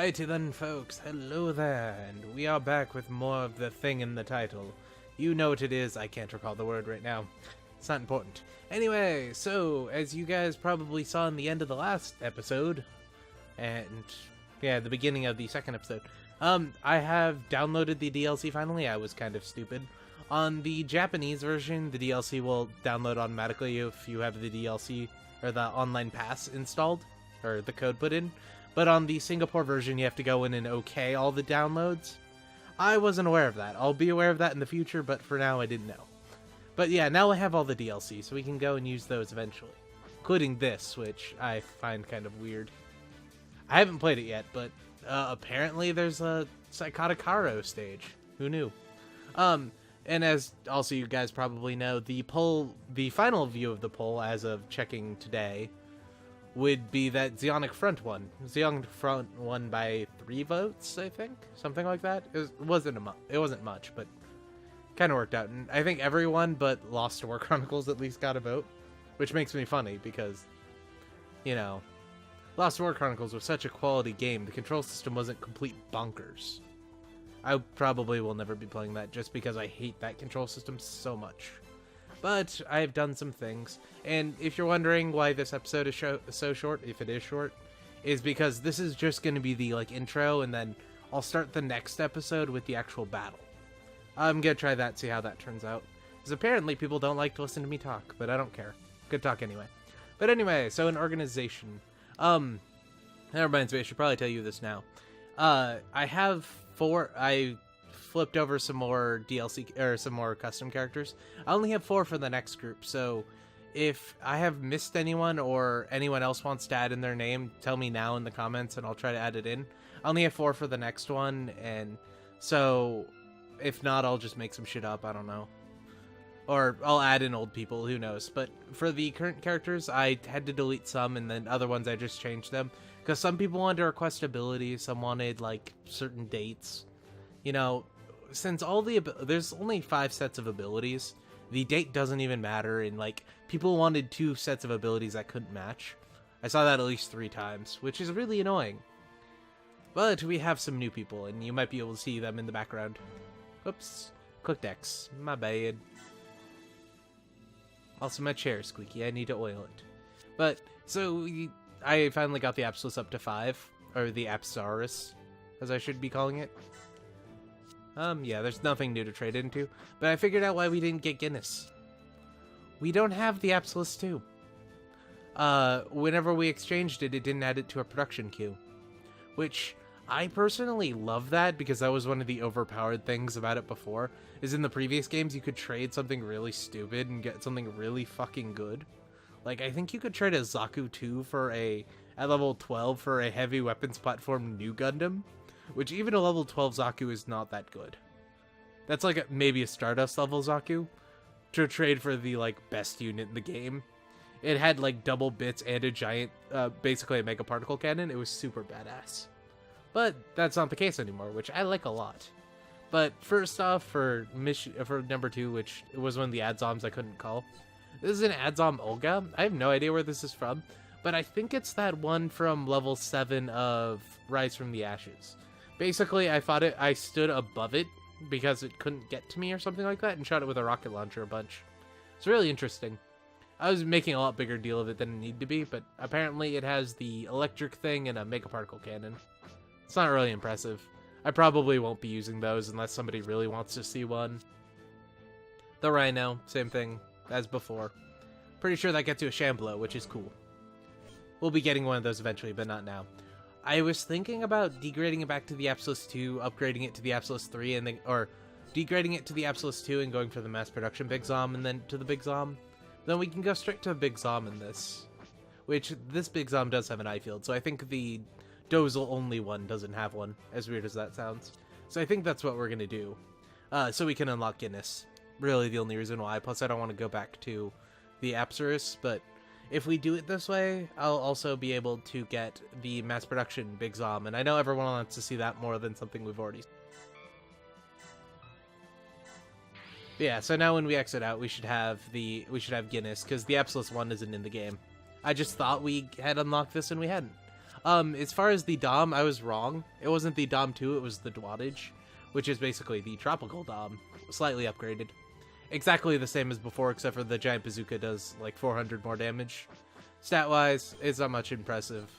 Alrighty then, folks, hello there, and we are back with more of the thing in the title. You know what it is, I can't recall the word right now. It's not important. Anyway, so, as you guys probably saw in the end of the last episode, and, yeah, the beginning of the second episode, I have downloaded the DLC finally. I was kind of stupid. On the Japanese version, the DLC will download automatically if you have the DLC, or the online pass installed, or the code put in. But on the Singapore version, you have to go in and okay all the downloads. I wasn't aware of that. I'll be aware of that in the future, but for now I didn't know. But yeah, now I have all the DLC, so we can go and use those eventually. Including this, which I find kind of weird. I haven't played it yet, but apparently there's a Psychotic Haro stage. Who knew? And as also you guys probably know, the final view of the poll as of checking today would be that Zeonic Front won. Zeonic Front won by 3 votes, I think? Something like that? It wasn't much, but kind of worked out. And I think everyone but Lost to War Chronicles at least got a vote, which makes me funny because, you know, Lost to War Chronicles was such a quality game, the control system wasn't complete bonkers. I probably will never be playing that just because I hate that control system so much. But I've done some things, and if you're wondering why this episode is so short, if it is short, is because this is just going to be the intro, and then I'll start the next episode with the actual battle. I'm going to try that, see how that turns out. Because apparently people don't like to listen to me talk, but I don't care. Good talk anyway. But anyway, so an organization. That reminds me, I should probably tell you this now. I flipped over some more DLC, or some more custom characters. I only have 4 for the next group, so if I have missed anyone or anyone else wants to add in their name, tell me now in the comments and I'll try to add it in. I only have 4 for the next one, and so if not, I'll just make some shit up, I don't know. Or I'll add in old people, who knows. But for the current characters, I had to delete some, and then other ones I just changed them. Because some people wanted to request abilities, some wanted, certain dates. You know, since there's only 5 sets of abilities, the date doesn't even matter, and people wanted 2 sets of abilities that couldn't match. I saw that at least 3 times, which is really annoying. But we have some new people, and you might be able to see them in the background. Oops, clicked X, my bad. Also, my chair is squeaky, I need to oil it. But, so, I finally got the Apsalis up to 5, or the Apsaris, as I should be calling it. Yeah, there's nothing new to trade into, but I figured out why we didn't get Guinness. We don't have the Apsalis 2. Whenever we exchanged it, it didn't add it to a production queue. Which, I personally love that, because that was one of the overpowered things about it before, is in the previous games you could trade something really stupid and get something really fucking good. I think you could trade a Zaku 2 at level 12 for a heavy weapons platform new Gundam. Which even a level 12 Zaku is not that good. That's maybe a Stardust level Zaku to trade for the best unit in the game. It had double bits and a giant, basically a mega particle cannon. It was super badass. But that's not the case anymore, which I like a lot. But first off, for number 2, which was one of the adzoms I couldn't call. This is an adzom Olga. I have no idea where this is from, but I think it's that one from level 7 of Rise from the Ashes. Basically, I stood above it because it couldn't get to me or something like that and shot it with a rocket launcher a bunch. It's really interesting. I was making a lot bigger deal of it than it needed to be, but apparently it has the electric thing and a mega particle cannon. It's not really impressive. I probably won't be using those unless somebody really wants to see one. The Rhino, same thing as before. Pretty sure that gets you a Shamblo, which is cool. We'll be getting one of those eventually, but not now. I was thinking about degrading it back to the Apsalis 2, upgrading it to the Apsalis 3, and then, or degrading it to the Apsalis 2 and going for the mass production Big Zom and then to the Big Zom. Then we can go straight to a Big Zom in this. Which, this Big Zom does have an eye field, so I think the Dozel only one doesn't have one, as weird as that sounds. So I think that's what we're going to do. So we can unlock Guinness. Really the only reason why, plus I don't want to go back to the Apsaris, but if we do it this way, I'll also be able to get the mass production Big Zom, and I know everyone wants to see that more than something we've already seen. Yeah, so now when we exit out, we should have Guinness, because the Apsalis 1 isn't in the game. I just thought we had unlocked this and we hadn't. As far as the Dom, I was wrong. It wasn't the Dom 2, it was the Dwattage, which is basically the tropical Dom, slightly upgraded. Exactly the same as before, except for the giant bazooka does like 400 more damage. Stat-wise, it's not much impressive.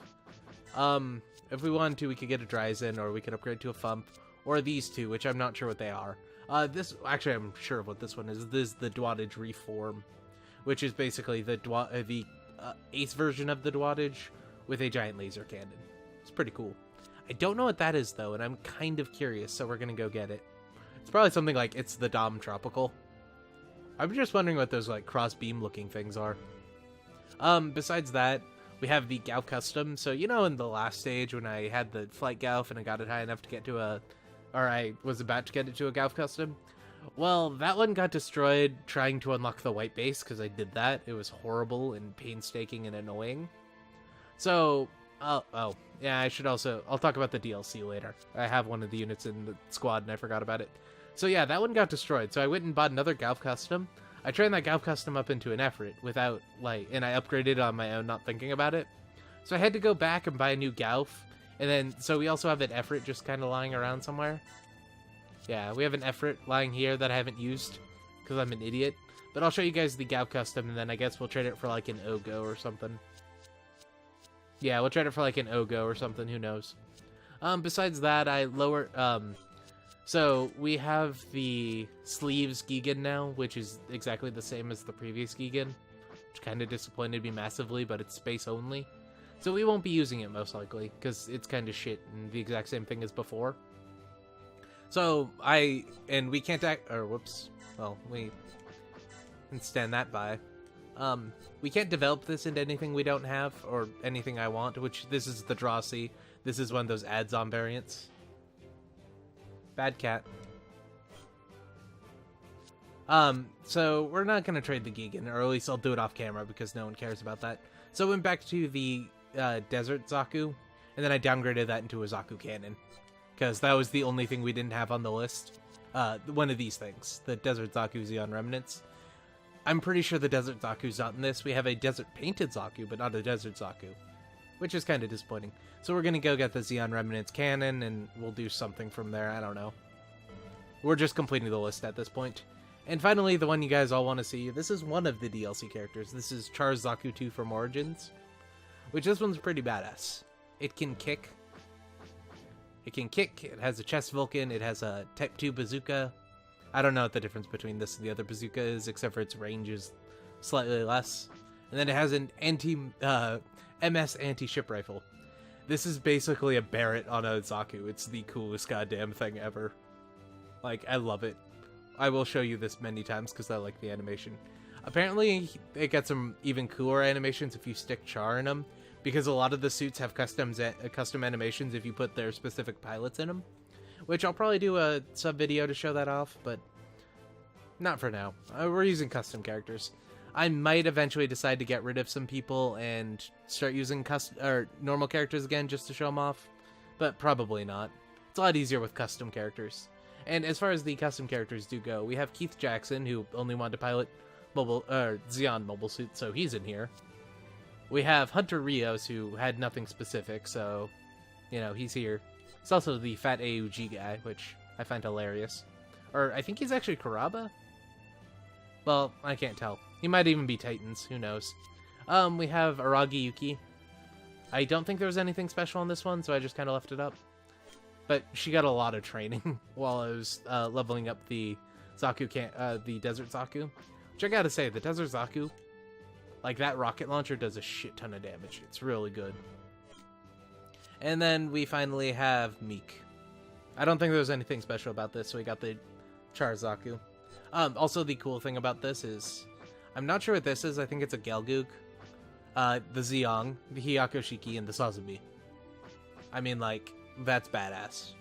If we wanted to, we could get a Dryzen, or we could upgrade to a Fump, or these two, which I'm not sure what they are. Actually, I'm sure of what this one is. This is the Dwattage Reform, which is basically the Ace version of the Dwattage with a giant laser cannon. It's pretty cool. I don't know what that is, though, and I'm kind of curious, so we're gonna go get it. It's probably something like, it's the Dom Tropical. I'm just wondering what those, like, cross-beam looking things are. Besides that, we have the Gauf Custom. So, you know, in the last stage when I had the Flight Gauf and I got it high enough to get to I was about to get it to a Gauf Custom? Well, that one got destroyed trying to unlock the white base, because I did that. It was horrible and painstaking and annoying. So, yeah, I'll talk about the DLC later. I have one of the units in the squad and I forgot about it. So yeah, that one got destroyed, so I went and bought another Gauf Custom. I trained that Gauf Custom up into an Efrit without, and I upgraded on my own, not thinking about it. So I had to go back and buy a new Gauf, and then, so we also have an Efrit just kind of lying around somewhere. Yeah, we have an Efrit lying here that I haven't used, because I'm an idiot. But I'll show you guys the Gauf Custom, and then I guess we'll trade it for, like, an Ogo or something. Yeah, we'll trade it for, like, an Ogo or something, who knows. Besides that, so we have the Sleeves Gigan now, which is exactly the same as the previous Gigan, which kind of disappointed me massively, but it's space only. So we won't be using it most likely, because it's kind of shit and the exact same thing as before. So we can't we can stand that by. We can't develop this into anything we don't have, or anything I want, which this is the Drosy. This is one of those ads-on variants. Bad cat. So we're not going to trade the Gigan, or at least I'll do it off camera because no one cares about that. So I went back to the Desert Zaku, and then I downgraded that into a Zaku Cannon, because that was the only thing we didn't have on the list. One of these things, the Desert Zaku Zeon Remnants. I'm pretty sure the Desert Zaku's not in this. We have a Desert Painted Zaku, but not a Desert Zaku, which is kind of disappointing. So we're going to go get the Zeon Remnants Cannon, and we'll do something from there. I don't know. We're just completing the list at this point. And finally, the one you guys all want to see. This is one of the DLC characters. This is Char's Zaku 2 from Origins, which this one's pretty badass. It can kick. It has a chest Vulcan. It has a Type 2 bazooka. I don't know what the difference between this and the other bazooka is, except for its range is slightly less. And then it has an MS anti-ship rifle. This is basically a Barrett on a Zaku. It's the coolest goddamn thing ever. Like, I love it. I will show you this many times because I like the animation. Apparently, it gets some even cooler animations if you stick Char in them, because a lot of the suits have custom animations if you put their specific pilots in them, which I'll probably do a sub-video to show that off, but not for now. We're using custom characters. I might eventually decide to get rid of some people and start using normal characters again just to show them off, but probably not. It's a lot easier with custom characters. And as far as the custom characters do go, we have Keith Jackson, who only wanted to pilot Zeon mobile suit, so he's in here. We have Hunter Rios, who had nothing specific, so, you know, he's here. He's also the fat AUG guy, which I find hilarious. Or I think he's actually Kuraba? Well, I can't tell. He might even be Titans, who knows. We have Aragi Yuki. I don't think there was anything special on this one, so I just kind of left it up. But she got a lot of training while I was leveling up the the Desert Zaku. Which I gotta say, the Desert Zaku, like that rocket launcher does a shit ton of damage. It's really good. And then we finally have Meek. I don't think there was anything special about this, so we got the Char Zaku. Also, the cool thing about this is, I'm not sure what this is. I think it's a Gelgoog. The Zeong, the Hiyako Shiki, and the Sazabi. I mean, like, that's badass.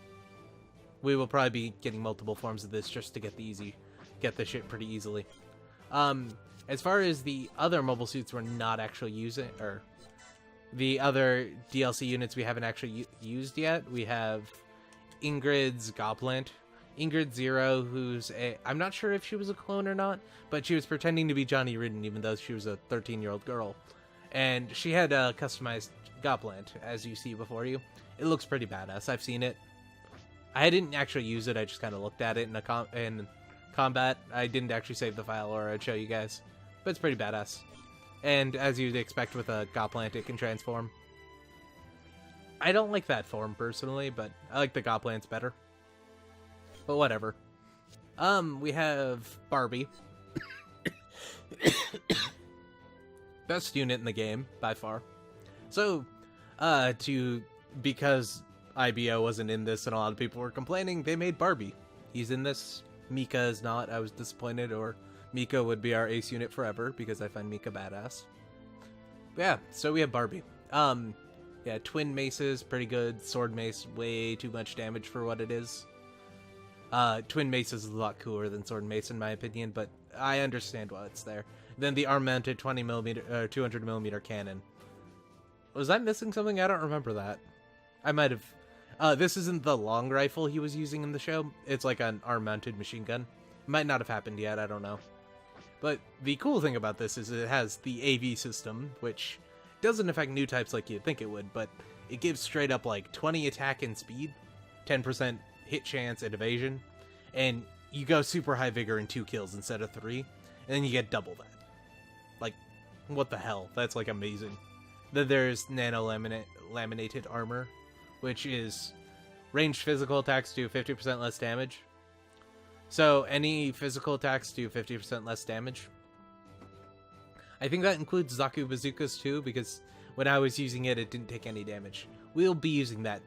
We will probably be getting multiple forms of this just to get the shit pretty easily. As far as the other mobile suits we're not actually using, or the other DLC units we haven't actually used yet, we have Ingrid's Goplant. Ingrid Zero, I'm not sure if she was a clone or not, but she was pretending to be Johnny Ridden even though she was a 13-year-old girl. And she had customized Goplant, as you see before you. It looks pretty badass. I've seen it. I didn't actually use it. I just kind of looked at it in combat. I didn't actually save the file, or I'd show you guys. But it's pretty badass. And as you'd expect with a Goplant, it can transform. I don't like that form personally, but I like the Goplants better. But whatever. We have Barbie. Best unit in the game, by far. So, because IBO wasn't in this and a lot of people were complaining, they made Barbie. He's in this. Mika is not. I was disappointed, or Mika would be our ace unit forever, because I find Mika badass. But yeah, so we have Barbie. Yeah, twin maces, pretty good. Sword mace, way too much damage for what it is. Twin mace is a lot cooler than sword mace in my opinion, but I understand why it's there. Then the arm-mounted 200mm cannon. Was I missing something? I don't remember that. I might have. This isn't the long rifle he was using in the show. It's like an arm-mounted machine gun. Might not have happened yet, I don't know. But the cool thing about this is it has the AV system, which doesn't affect new types like you'd think it would, but it gives straight up like 20 attack and speed, 10% hit chance and evasion, and you go super high vigor in 2 kills instead of 3, and then you get double that. Like, what the hell? That's like amazing. Then there's laminated armor, which is ranged physical attacks do 50% less damage. So any physical attacks do 50% less damage. I think that includes Zaku bazookas too, because when I was using it, it didn't take any damage. We'll be using that.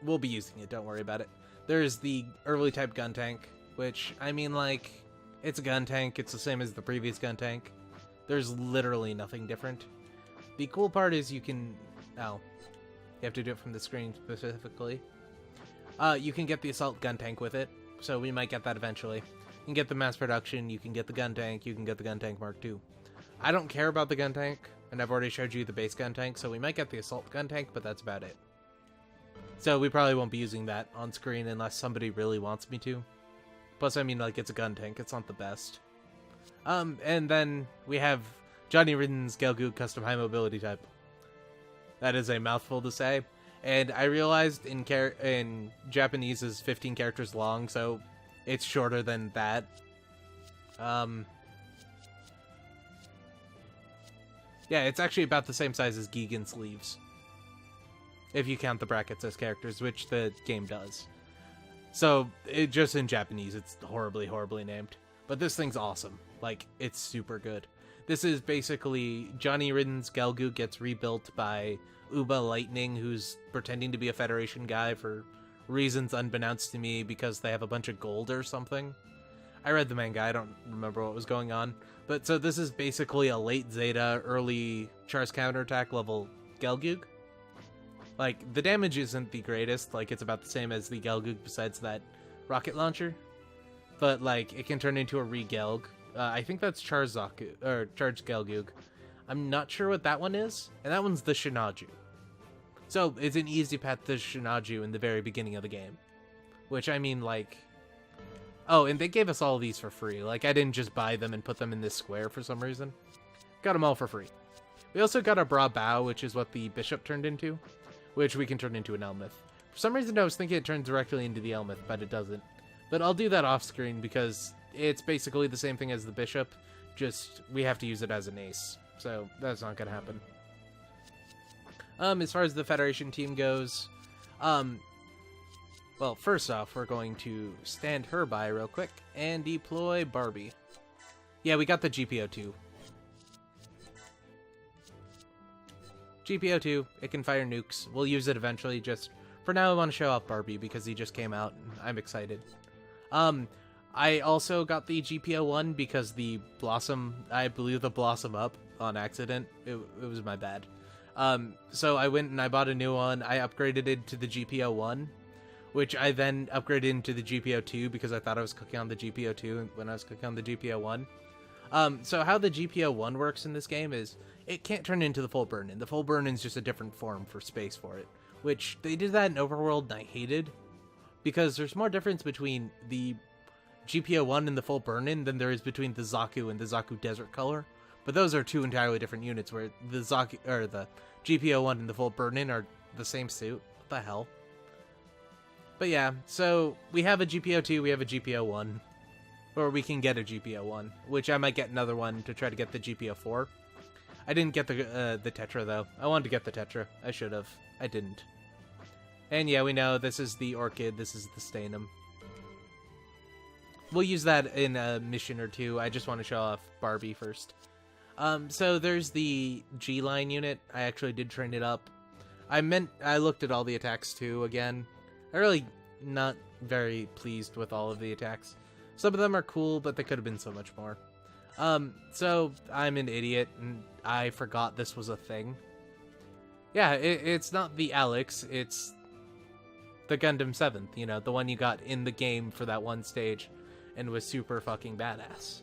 We'll be using it, don't worry about it. There's the early type gun tank, which, I mean, like, it's a gun tank. It's the same as the previous gun tank. There's literally nothing different. The cool part is you can... Oh, you have to do it from the screen specifically. You can get the assault gun tank with it, so we might get that eventually. You can get the mass production, you can get the gun tank, you can get the gun tank Mark II. I don't care about the gun tank, and I've already showed you the base gun tank, so we might get the assault gun tank, but that's about it. So we probably won't be using that on screen unless somebody really wants me to. Plus, I mean, like, it's a gun tank, it's not the best. And then we have Johnny Ridden's Gelgoog custom high mobility type. That is a mouthful to say. And I realized in Japanese is 15 characters long, so it's shorter than that. Yeah, it's actually about the same size as Gigan's sleeves. If you count the brackets as characters, which the game does. So, just in Japanese, it's horribly, horribly named. But this thing's awesome. Like, it's super good. This is basically Johnny Ridden's Gelgoog gets rebuilt by Uba Lightning, who's pretending to be a Federation guy for reasons unbeknownst to me because they have a bunch of gold or something. I read the manga, I don't remember what was going on. But so this is basically a late Zeta, early Char's counterattack level Gelgoog. Like, the damage isn't the greatest, like, it's about the same as the Gelgoog besides that rocket launcher. But, like, it can turn into a Re-Gelg. I think that's Char's Gelgoog. I'm not sure what that one is, and that one's the Shinaju. So, it's an easy path to Shinaju in the very beginning of the game. Which, I mean, like... Oh, and they gave us all of these for free. Like, I didn't just buy them and put them in this square for some reason. Got them all for free. We also got a Bra Bao, which is what the Bishop turned into. Which we can turn into an Elmeth. For some reason, I was thinking it turns directly into the Elmeth, but it doesn't. But I'll do that off screen because it's basically the same thing as the Bishop, just we have to use it as an ace. So that's not going to happen. As far as the Federation team goes, well, first off, we're going to stand her by real quick and deploy Barbie. Yeah, we got the GPO-2. GPO-2, it can fire nukes. We'll use it eventually, just for now I want to show off Barbie because he just came out and I'm excited. I also got the GPO-1 because the Blossom, I blew the Blossom up on accident. It was my bad. So I went and I bought a new one. I upgraded it to the GPO-1, which I then upgraded into the GPO-2 because I thought I was cooking on the GPO-2 when I was cooking on the GPO-1. So how the GPO-1 works in this game is it can't turn into the full burn-in. The full burn-in is just a different form for space for it, which they did that in Overworld and I hated because there's more difference between the GPO-1 and the full burn-in than there is between the Zaku and the Zaku Desert Color. But those are two entirely different units where the GPO1 and the Volt Burn-In are the same suit. What the hell? But yeah, so we have a GPO2, we have a GPO1. Or we can get a GPO1, which I might get another one to try to get the GPO4. I didn't get the Tetra, though. I wanted to get the Tetra. I should have. I didn't. And yeah, we know this is the Orchid, this is the Stanum. We'll use that in a mission or two. I just want to show off Barbie first. So there's the G-Line unit. I actually did train it up. I looked at all the attacks too again. I'm really not very pleased with all of the attacks. Some of them are cool, but they could have been so much more. So I'm an idiot and I forgot this was a thing. Yeah, it's not the Alex, it's the Gundam 7th, you know, the one you got in the game for that one stage and was super fucking badass.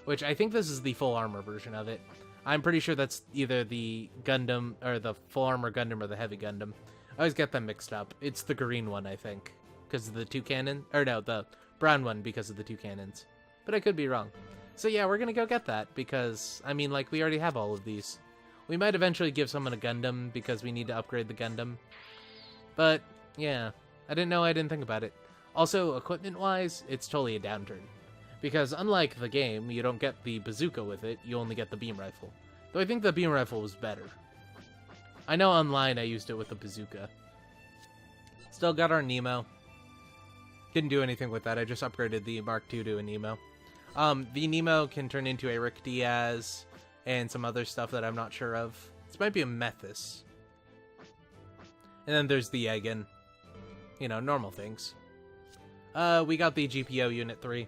Which I think this is the full armor version of it. I'm pretty sure that's either the Gundam, or the full armor Gundam, or the heavy Gundam. I always get them mixed up. It's the green one, I think, because of the two cannon, or no, the brown one because of the two cannons. But I could be wrong. So yeah, we're gonna go get that, because, I mean, like, we already have all of these. We might eventually give someone a Gundam, because we need to upgrade the Gundam. But, yeah, I didn't think about it. Also, equipment-wise, it's totally a downturn. Because unlike the game, you don't get the bazooka with it, you only get the beam rifle. Though I think the beam rifle was better. I know online I used it with the bazooka. Still got our Nemo. Didn't do anything with that, I just upgraded the Mark II to a Nemo. The Nemo can turn into a Rick Diaz and some other stuff that I'm not sure of. This might be a Methus. And then there's the Egan. You know, normal things. We got the GPO Unit 3.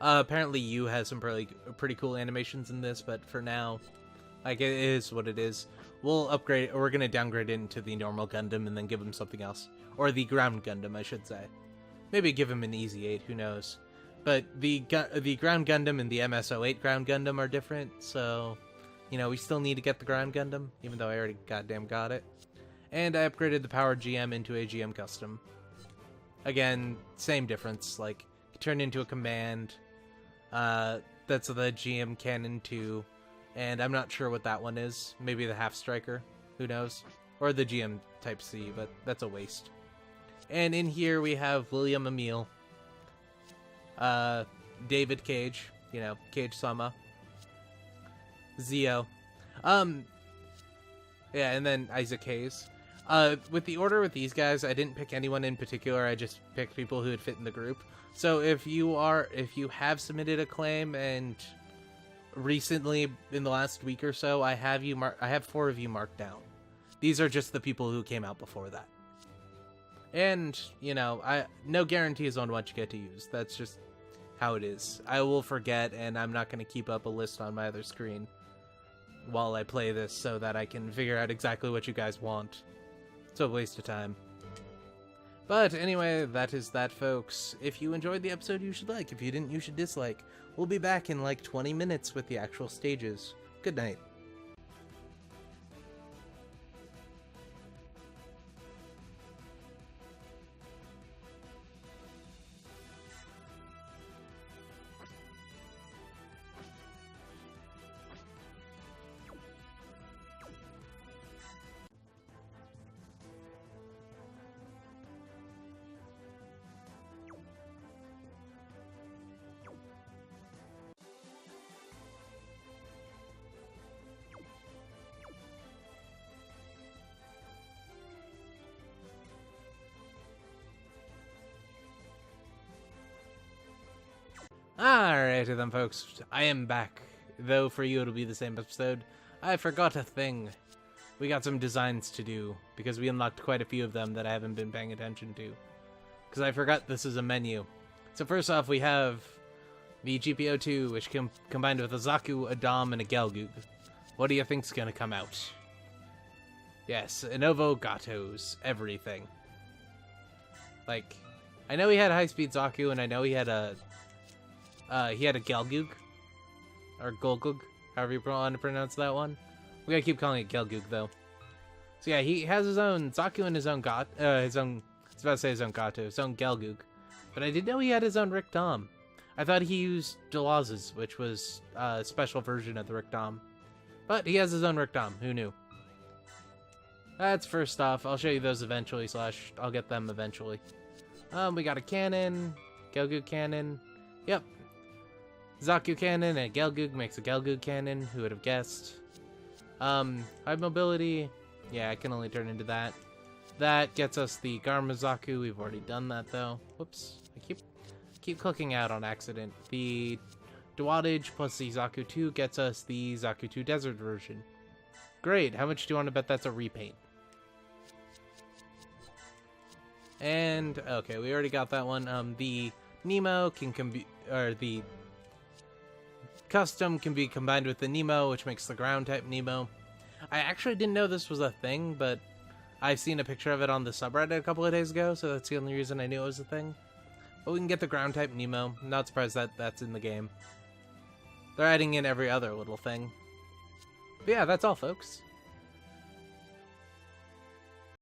Apparently you has some pretty cool animations in this, but for now, like, it is what it is. We'll upgrade, or we're gonna downgrade it into the normal Gundam and then give him something else. Or the ground Gundam, I should say. Maybe give him an Easy 8, who knows. But the ground Gundam and the MS-08 ground Gundam are different, so, you know, we still need to get the ground Gundam, even though I already goddamn got it. And I upgraded the powered GM into a GM custom. Again, same difference, like, turn into a command. That's the GM Cannon 2, and I'm not sure what that one is. Maybe the Half Striker, who knows? Or the GM Type C, but that's a waste. And in here we have William Emile, David Cage, you know, Cage-sama, Zio, yeah, and then Isaac Hayes. With the order with these guys, I didn't pick anyone in particular, I just picked people who would fit in the group. So if you have submitted a claim, and recently in the last week or so, I have 4 of you marked down. These are just the people who came out before that. And, you know, no guarantees on what you get to use. That's just how it is. I will forget, and I'm not going to keep up a list on my other screen while I play this so that I can figure out exactly what you guys want. It's a waste of time. But anyway, that is that, folks. If you enjoyed the episode, you should like. If you didn't, you should dislike. We'll be back in like 20 minutes with the actual stages. Good night. Alrighty then, folks. I am back. Though for you it'll be the same episode. I forgot a thing. We got some designs to do, because we unlocked quite a few of them that I haven't been paying attention to. Because I forgot this is a menu. So first off, we have the GPO2, which combined with a Zaku, a Dom, and a Gelgoog. What do you think's gonna come out? Yes, Innovo Gatos. Everything. Like, I know he had a high-speed Zaku, and I know he had a Gelgoog. Or Golgoog, however you want to pronounce that one. We gotta keep calling it Gelgoog, though. So yeah, he has his own Zaku and his own I was about to say his own Gato, his own Gelgoog. But I didn't know he had his own Rick Dom. I thought he used Delaz's, which was a special version of the Rick Dom. But he has his own Rick Dom. Who knew? That's first off. I'll show you those eventually, slash I'll get them eventually. We got a cannon. Gelgoog cannon. Yep. Zaku cannon and Gelgoog makes a Gelgoog cannon. Who would have guessed? High mobility. Yeah, I can only turn into that. That gets us the Garma Zaku. We've already done that though. Whoops. I keep clicking out on accident. The Dewattage plus the Zaku 2 gets us the Zaku 2 Desert version. Great. How much do you want to bet that's a repaint? And okay, we already got that one. The Nemo the custom can be combined with the Nemo, which makes the ground type Nemo. I actually didn't know this was a thing, but I've seen a picture of it on the subreddit a couple of days ago, so that's the only reason I knew it was a thing. But we can get the ground type Nemo. Not surprised that that's in the game. They're adding in every other little thing. But yeah, that's all, folks.